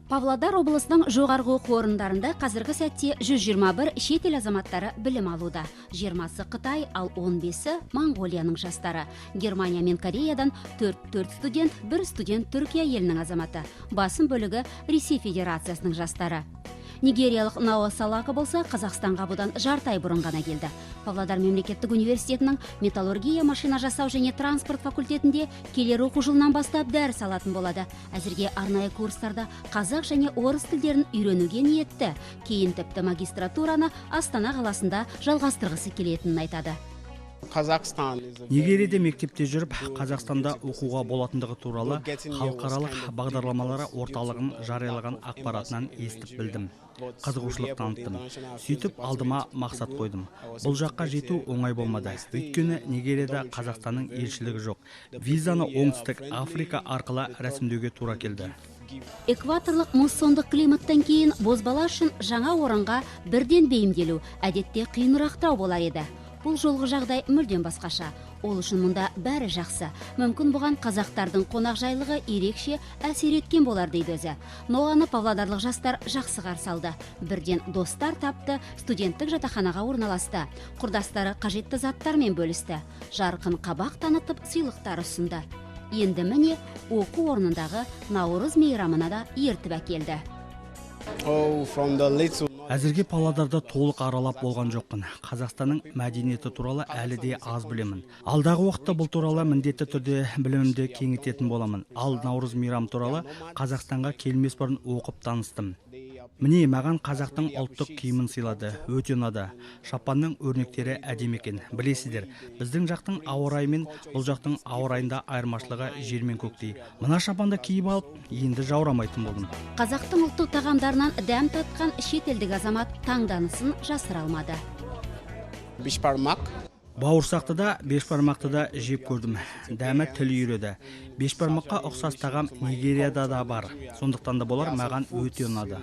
Павлодар облысының жоғарғы оқу орындарында қазіргі сәтте 121 шет ел азаматтары білім алуда. 20-сы Қытай, ал 15-і Моңғолияның жастары. Германия мен Кореядан 4 студент, 1 студент Түркия елінің азаматы. Басым бөлігі Ресей Федерациясының жастары. Нигериялық Науа Салака болса, Қазақстанға бұдан жарты бұрын ғана келді. Павлодар мемлекеттік университетінің металлургия, машина жасау және транспорт факультетінде келер оқу жылынан бастап дәріс алатын болады. Әзірге арнайы курстарда қазақ және орыс тілдерін үйренуге ниетті. Кейін тіпті магистратураны Астана қаласында жалғастырғысы келетінін айтады. Нигерияда мектепте жүріп, Қазақстанда оқуға болатындығы туралы халықаралық бағдарламалары орталығын жариялаған ақпаратынан естіп білдім. Қызығушылық таныттым. Сөйтіп алдыма мақсат қойдым. Бұл жаққа жету оңай болмады. Өйткені Нигерияда Қазақстанның елшілігі жоқ. Визаны оңтүстік Африка арқылы рәсімдеуге тура келді. Экваторлық муссондық климаттан кейін бозбала үшін жаңа орынға бірден бейімделу әдетте қиынырақтау болар еді. Бұл жолғы жағдай мүлдем басқаша. Ол үшін мұнда бәрі жақсы. Мүмкін бұған қазақтардың қонақжайлығы ерекше әсер еткен болар дейді өзі. Ноғаны павлодарлық жастар жақсы қарсы алды. Бірден достар тапты, студенттік жатақханаға орналасты. Құрдастары қажетті заттармен бөлісті. Жарқын қабақ танытып сыйлықтар ұсынды. Енді міне оқу орнындағы Наурыз мейрамына да ертіп әкелді. Әзірге Павлодарда толық аралап болған жоқпын. Қазақстанның мәдениеті туралы әлі де аз білемін. Алдағы уақытта бұл туралы міндетті түрде білімімді кеңейтетін боламын. Ал Наурыз мейрам туралы Қазақстанға келмес бұрын оқып таныстым. Міне маған қазақтың ұлттық киімін сыйлады, өте ұнады. Шапанның өрнектері әдемі екен. Білесіздер, біздің жақтың ауа райы мен бұл жақтың ауа райында айырмашылығы жер мен көктей. Мына шапанды киіп алып, енді жаурамайтын болдым. Қазақтың ұлттық тағамдарынан дәм татқан шетелдік азамат таңданысын жасыра алмады. Бауырсақты да, бешбармақты да жеп көрдім. Дәмі тіл үйреді. Бешбармаққа ұқсас тағам Нигерияда да бар. Сондықтан да болар маған өте ұнады.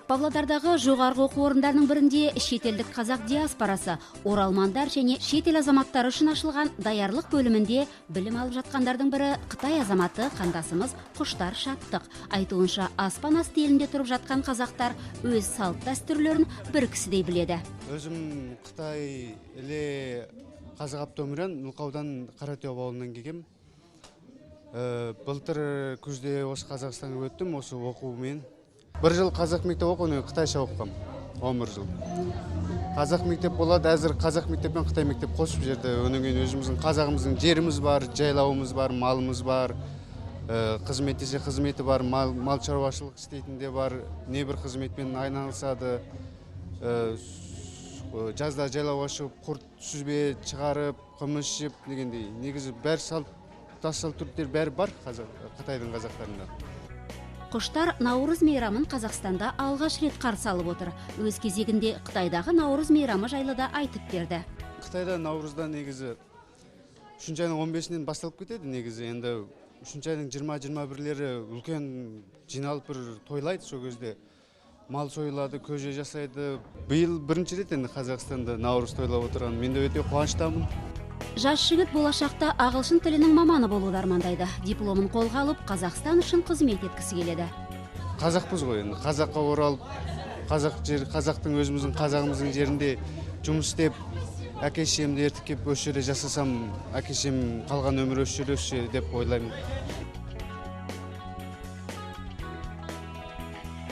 Павлодардағы жоғарғы оқу орындарының бірінде шетелдік қазақ диаспорасы, оралмандар және шетел азаматтары үшін ашылған даярлық бөлімінде білім алып жатқандардың бірі Қытай азаматы қандасымыз Құштар Шаттық. Айтуынша аспан асты елінде тұрып жатқан қазақтар өз салт дәстүрлерін бір кісідей біледі. Өзім Қытай іле қазақ аптомыран Нұлқаудан Қаратеу ауылынан келгем. Былтыр күзде осы Қазақстанға өттім, осы оқумен. Бір жыл қазақ мектеп оқуын Қытайша оқығам, 11 жыл. Қазақ мектеп болады, әзір қазақ мектеп пен Қытай мектеп қосып жерді. Өнеген өзіміздің қазағымыздың жеріміз бар, жайлауымыз бар, малымыз бар, қызмет десе қызметі бар, мал шаруашылық істейтінде бар, небір қызметпен айналысады. Жазда жайлауға шығып, құрт сүзбе шығарып, қымыз жеп дегендей. Негізі бәр салт түрттер бәрі бар Қытайдың қазақтарында. Құштар Наурыз мейрамын Қазақстанда алғаш рет қарсы алып отыр. Өз кезегінде Қытайдағы Наурыз мейрамы жайлы да айтып берді. Қытайда Наурызда негізі 3 айның 15-нен басталып кетеді негізі. Енді 3 айның 20-21-лері үлкен жиналып бір тойлайды. Сол кезде мал сойылады, көже жасайды. Биыл бірінші рет енді Қазақстанда Наурыз тойлап отырған. Мен де өте қуаныштамын. Жас жігіт болашақта ағылшын тілінің маманы болуды армандайды. Дипломын қолға алып, Қазақстан үшін қызмет еткісі келеді. Қазақпыз ғой енді. Қазаққа оралып, қазақтың өзіміздің қазағымыздың жерінде жұмыс істеп, әке-шешемді ертіп келіп осы жерде жасасам, әке-шешем қалған өмір осы жерде деп ойлаймын.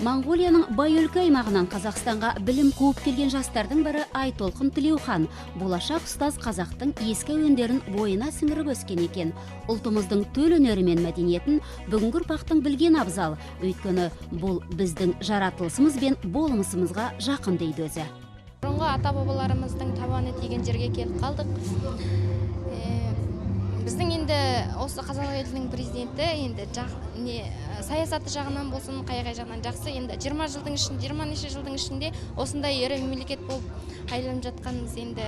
Моңғолияның бай өлкө аймағынан Қазақстанға білім қуып келген жастардың бірі Айтолқын Тілеухан. Болашақ ұстаз қазақтың ескі әуендерін бойына сіңіріп өскен екен. Ұлтымыздың төл өнері мен мәдениетін бүгінгі ұрпақтың білген абзал. Өйткені бұл біздің жаратылысымыз бен болмысымызға жақын дейді өзі. Бұрынғы ата-бабаларымыздың табаны тиген жерге келіп қалдық. Біздің енді осы қазақ елінің президенті енді саясаты жағынан болсын, қай жағынан жақсы. Енді 20 жылдың ішінде, 20 неше жылдың ішінде осындай ірі мемлекет болып айналып жатқанымыз енді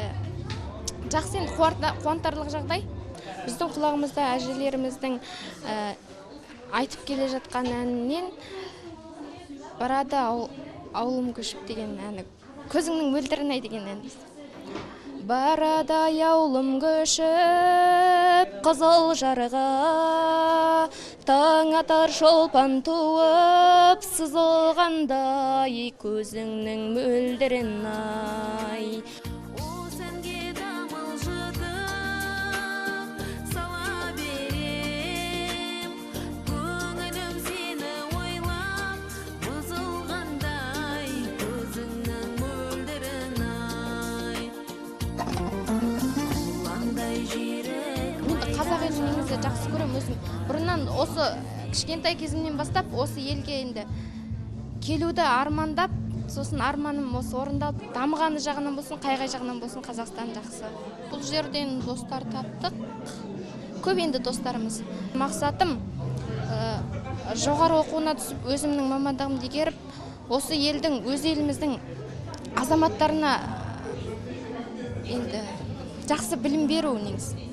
жақсы, енді қуантарлық жағдай. Біздің құлағымызда әжелеріміздің айтып келе жатқан әнінен барады ауылым көшіп деген әні. Көзіңнің мөлдірін ай деген ән. Барадай аулым көшіп қызыл жарға, таң атар шолпан туып сызылғандай, көзіңнің мөлдірін ай. Қазақ елін негізі жақсы көремін өзім. Бұрыннан осы кішкентай кезімнен бастап осы елге енді келуді армандап, сосын арманым осы орындалып, дамығаны жағынан болсын, қай жағынан болсын Қазақстан жақсы. Бұл жерден достар таптық. Көп енді достарымыз. Мақсатым жоғары оқуына түсіп, өзімнің мамандығымды игеріп, осы елдің, өз еліміздің азаматтарына енді жақсы білім беру негізі.